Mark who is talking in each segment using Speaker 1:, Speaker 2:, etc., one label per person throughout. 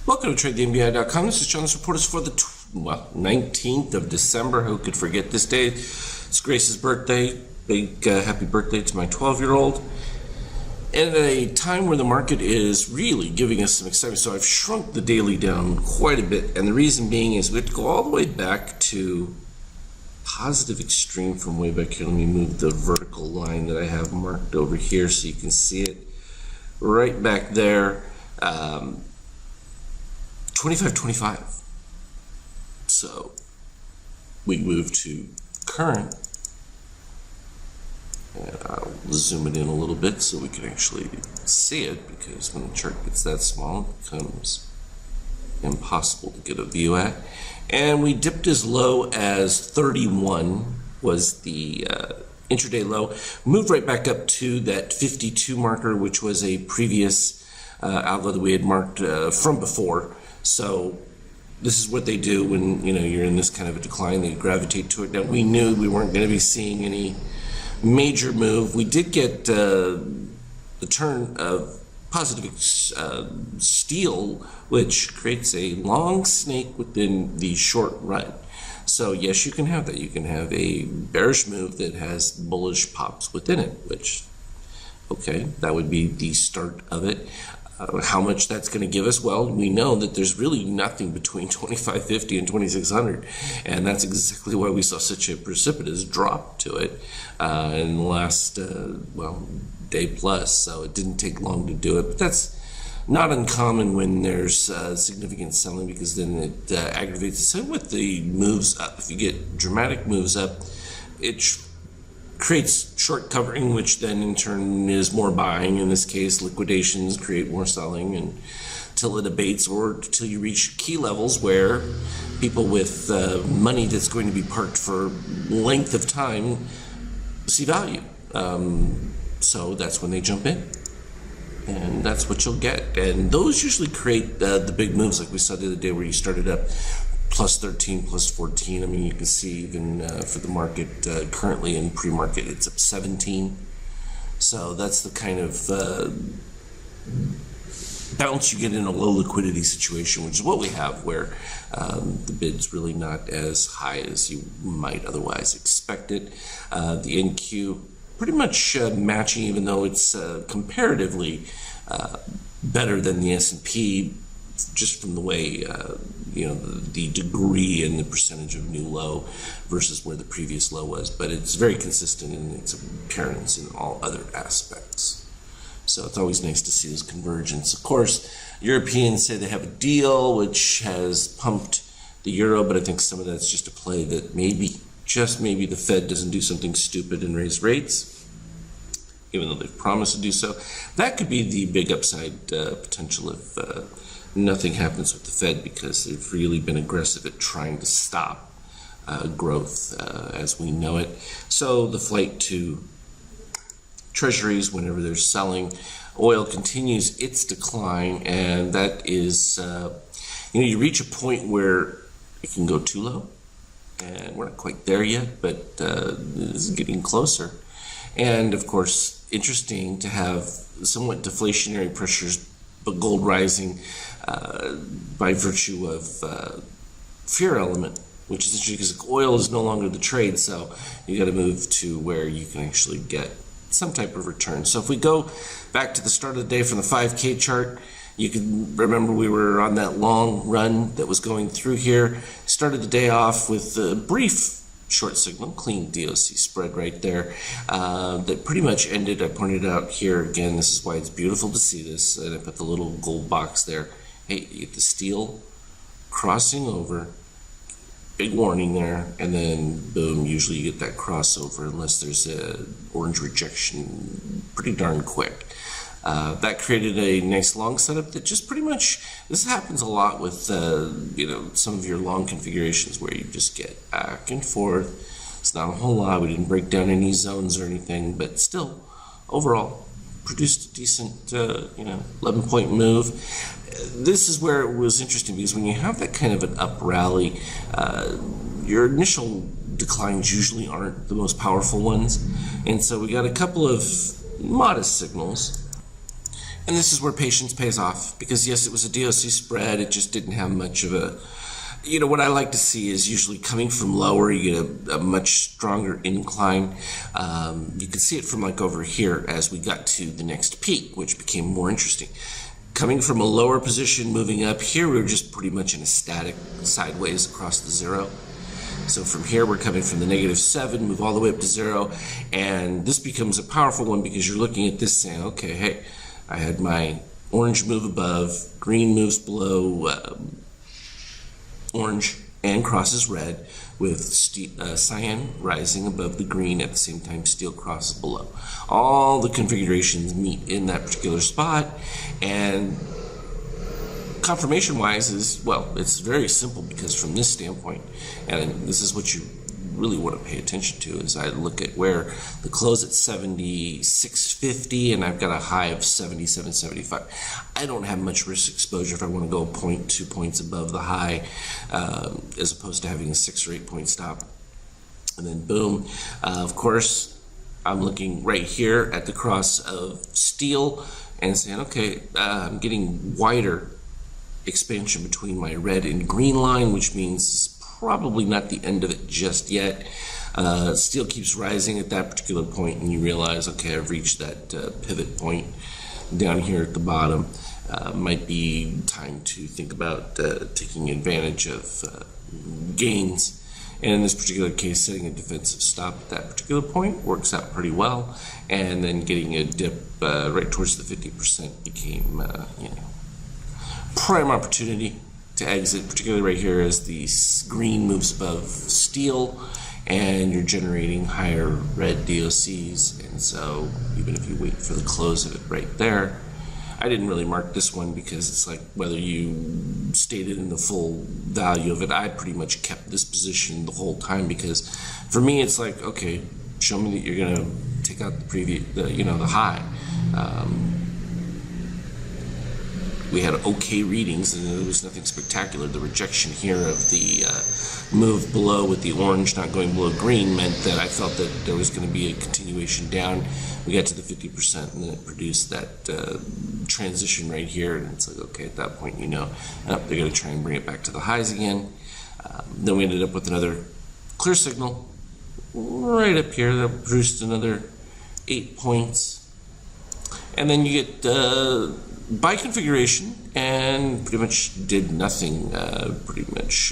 Speaker 1: Welcome to TradeTheNBI.com. This is John. This report is for the 19th of December. Who could forget this day? It's Grace's birthday. Big happy birthday to my 12-year-old. And at a time where the market is really giving us some excitement, so I've shrunk the daily down quite a bit. And the reason being is we have to go all the way back to positive extreme from way back here. Let me move the vertical line that I have marked over here so you can see it right back there. 25.25. So we move to current, and I'll zoom it in a little bit so we can actually see it, because when the chart gets that small it becomes impossible to get a view at. And we dipped as low as 31 was the intraday low, moved right back up to that 52 marker, which was a previous outlet that we had marked from before. So this is what they do when you're in this kind of a decline. They gravitate to it. Now we knew we weren't going to be seeing any major move. We did get the turn of positive steel, which creates a long snake within the short run. So yes, you can have that. You can have a bearish move that has bullish pops within it, which, okay, that would be the start of it. How much that's going to give us? Well, we know that there's really nothing between 2550 and 2600, and that's exactly why we saw such a precipitous drop to it in the last day plus. So it didn't take long to do it, but that's not uncommon when there's significant selling, because then it aggravates. Same with the moves up. If you get dramatic moves up, it creates short covering, which then in turn is more buying. In this case, liquidations create more selling, and till it abates, or till you reach key levels where people with money that's going to be parked for length of time see value. So that's when they jump in, and that's what you'll get. And those usually create the big moves, like we saw the other day, where you started up plus 13, plus 14. I mean, you can see even for the market currently in pre-market, it's up 17. So that's the kind of bounce you get in a low liquidity situation, which is what we have, where the bid's really not as high as you might otherwise expect it. The NQ pretty much matching, even though it's comparatively better than the S&P, just from the way the degree and the percentage of new low versus where the previous low was. But it's very consistent in its appearance in all other aspects. So it's always nice to see this convergence. Of course, Europeans say they have a deal which has pumped the euro, but I think some of that's just a play that maybe, just maybe, the Fed doesn't do something stupid and raise rates, even though they've promised to do so. That could be the big upside potential if nothing happens with the Fed, because they've really been aggressive at trying to stop growth as we know it. So the flight to treasuries whenever they're selling, oil continues its decline, and that is, you reach a point where it can go too low, and we're not quite there yet, but this is getting closer. And of course, interesting to have somewhat deflationary pressures, but gold rising by virtue of fear element, which is interesting because oil is no longer the trade, so you got to move to where you can actually get some type of return. So if we go back to the start of the day from the 5K chart, you can remember we were on that long run that was going through here. Started the day off with a brief short signal, clean DOC spread right there, that pretty much ended. I pointed out here again, this is why it's beautiful to see this, and I put the little gold box there. Hey, you get the steel crossing over, big warning there, and then boom, usually you get that crossover unless there's a orange rejection pretty darn quick. That created a nice long setup that just pretty much, this happens a lot with some of your long configurations where you just get back and forth. It's not a whole lot. We didn't break down any zones or anything, but still, overall, produced a decent 11-point move. This is where it was interesting, because when you have that kind of an up rally, your initial declines usually aren't the most powerful ones, and so we got a couple of modest signals. And this is where patience pays off, because yes, it was a DOC spread, it just didn't have much of a, what I like to see is usually coming from lower, you get a much stronger incline. You can see it from like over here as we got to the next peak, which became more interesting. Coming from a lower position, moving up, here we were just pretty much in a static sideways across the zero. So from here, we're coming from the -7, move all the way up to 0, and this becomes a powerful one because you're looking at this saying, okay, hey, I had my orange move above, green moves below orange, and crosses red, with cyan rising above the green at the same time steel crosses below. All the configurations meet in that particular spot, and confirmation-wise is, well, it's very simple because from this standpoint, and this is what you really want to pay attention to, is I look at where the close at 76.50 and I've got a high of 77.75. I don't have much risk exposure if I want to go a point, 2 points above the high, as opposed to having a 6 or 8 point stop. And then boom, of course, I'm looking right here at the cross of steel and saying, okay, I'm getting wider expansion between my red and green line, which means probably not the end of it just yet. Steel keeps rising at that particular point, and you realize, okay, I've reached that pivot point down here at the bottom. Might be time to think about taking advantage of gains. And in this particular case, setting a defensive stop at that particular point works out pretty well. And then getting a dip right towards the 50% became, prime opportunity to exit, particularly right here as the green moves above steel and you're generating higher red DOCs. And so even if you wait for the close of it right there, I didn't really mark this one because it's like whether you stated in the full value of it, I pretty much kept this position the whole time because for me it's like, okay, show me that you're gonna take out the the high. We had okay readings and there was nothing spectacular. The rejection here of the move below with the orange not going below green meant that I felt that there was going to be a continuation down. We got to the 50% and then it produced that transition right here, and it's like, okay, at that point, they're going to try and bring it back to the highs again. Then we ended up with another clear signal right up here that produced another 8 points. And then you get buy configuration and pretty much did nothing, pretty much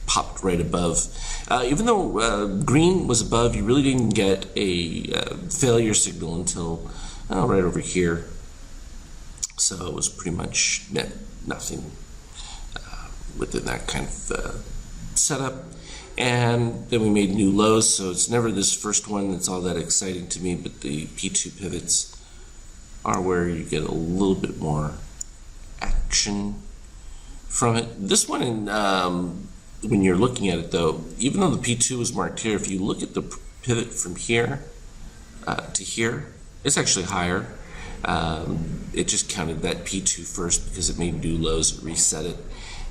Speaker 1: popped right above. Even though green was above, you really didn't get a failure signal until right over here. So it was pretty much nothing within that kind of setup. And then we made new lows, so it's never this first one that's all that exciting to me, but the P2 pivots are where you get a little bit more action from it. This one, when you're looking at it though, even though the P2 was marked here, if you look at the pivot from here to here, it's actually higher. It just counted that P2 first because it made new lows, it reset it.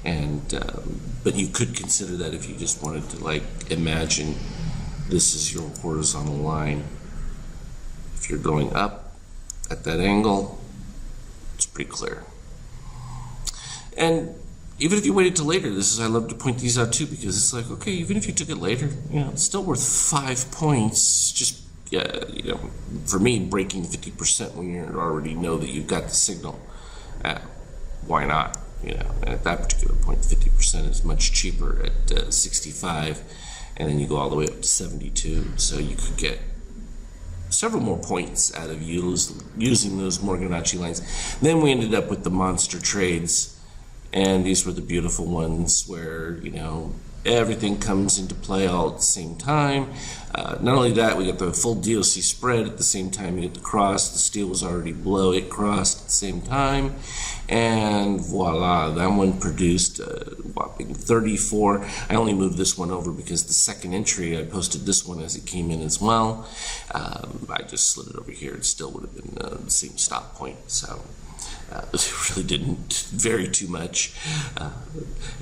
Speaker 1: And but you could consider that if you just wanted to imagine this is your horizontal line. If you're going up at that angle, it's pretty clear. And even if you waited till later, I love to point these out too, because it's like, okay, even if you took it later, it's still worth 5 points. Just, for me, breaking 50% when you already know that you've got the signal, why not? And at that particular point, 50% is much cheaper at 65, and then you go all the way up to 72, so you could get several more points out of using those Morganacci lines. Then we ended up with the monster trades, and these were the beautiful ones where, everything comes into play all at the same time. Not only that, we got the full DOC spread at the same time. You get the cross, the steel was already below, it crossed at the same time, and voila, that one produced a whopping 34. I only moved this one over because the second entry, I posted this one as it came in as well. I just slid it over here. It still would have been the same stop point, so it really didn't vary too much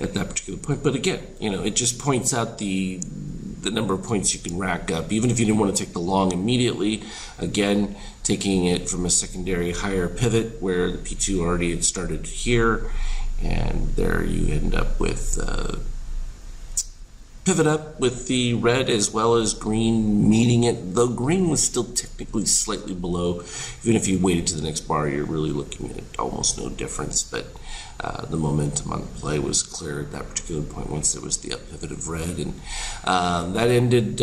Speaker 1: at that particular point. But again, it just points out the the number of points you can rack up, even if you didn't want to take the long immediately. Again, taking it from a secondary higher pivot where the P2 already had started here, and there you end up with pivot up with the red as well as green meeting it, though green was still technically slightly below. Even if you waited to the next bar, you're really looking at almost no difference, but the momentum on the play was clear at that particular point once there was the up pivot of red, and that ended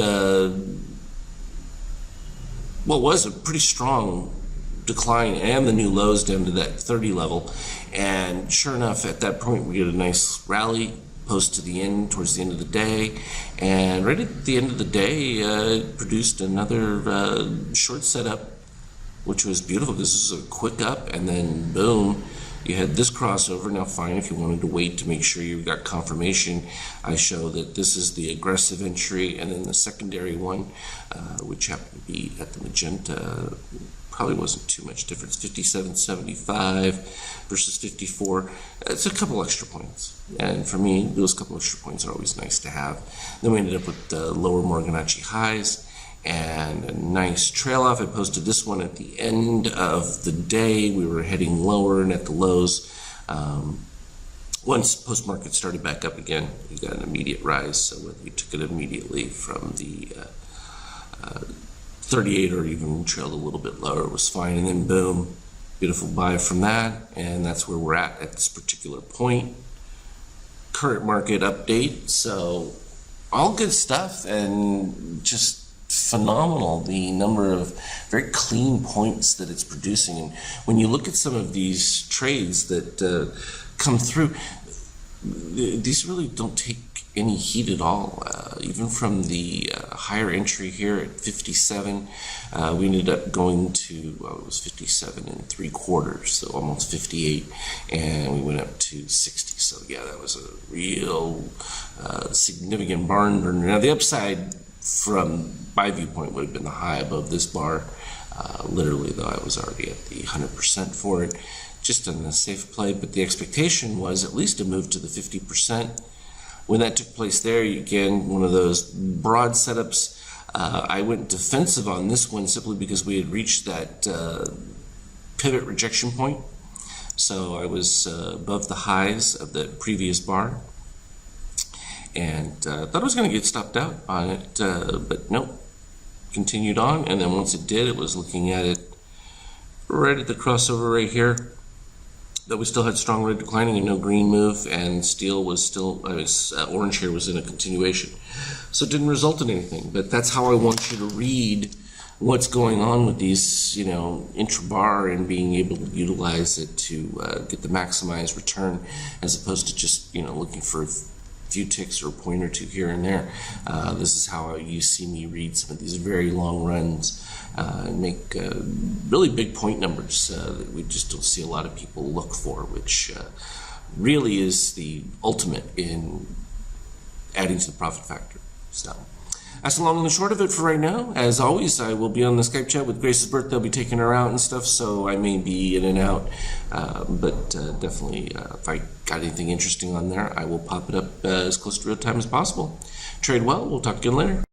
Speaker 1: what was a pretty strong decline and the new lows down to that 30 level. And sure enough, at that point we get a nice rally post to the end, towards the end of the day, and right at the end of the day it produced another short setup, which was beautiful. This is a quick up, and then boom, you had this crossover. Now fine, if you wanted to wait to make sure you got confirmation, I show that this is the aggressive entry, and then the secondary one, which happened to be at the magenta, probably wasn't too much difference, 57.75 versus 54. It's a couple extra points, and for me those couple extra points are always nice to have. Then we ended up with lower Morganachi highs and a nice trail off. I posted this one at the end of the day. We were heading lower, and at the lows, once post-market started back up again, you got an immediate rise. So whether you took it immediately from the 38 or even trailed a little bit lower, it was fine. And then boom, beautiful buy from that, and that's where we're at this particular point. Current market update, so all good stuff, and just phenomenal the number of very clean points that it's producing. And when you look at some of these trades that come through, these really don't take any heat at all. Even from the higher entry here at 57, we ended up going to, well, it was 57 3/4, so almost 58, and we went up to 60. So yeah, that was a real significant barn burner. Now the upside from my viewpoint would have been the high above this bar. Literally though, I was already at the 100% for it, just in a safe play, but the expectation was at least to move to the 50%. When that took place there, again, one of those broad setups, I went defensive on this one simply because we had reached that pivot rejection point. So I was above the highs of the previous bar, and thought I was going to get stopped out on it, but nope, continued on. And then once it did, it was looking at it right at the crossover right here, that we still had strong red declining and no green move, and steel was still, orange here was in a continuation. So it didn't result in anything, but that's how I want you to read what's going on with these, intra-bar, and being able to utilize it to get the maximized return, as opposed to just, looking for a few ticks or a point or two here and there. This is how you see me read some of these very long runs and make really big point numbers that we just don't see a lot of people look for, which really is the ultimate in adding to the profit factor. So that's the long and the short of it for right now. As always, I will be on the Skype chat with Grace's birthday. I'll be taking her out and stuff, so I may be in and out. But definitely, if I got anything interesting on there, I will pop it up as close to real time as possible. Trade well. We'll talk again later.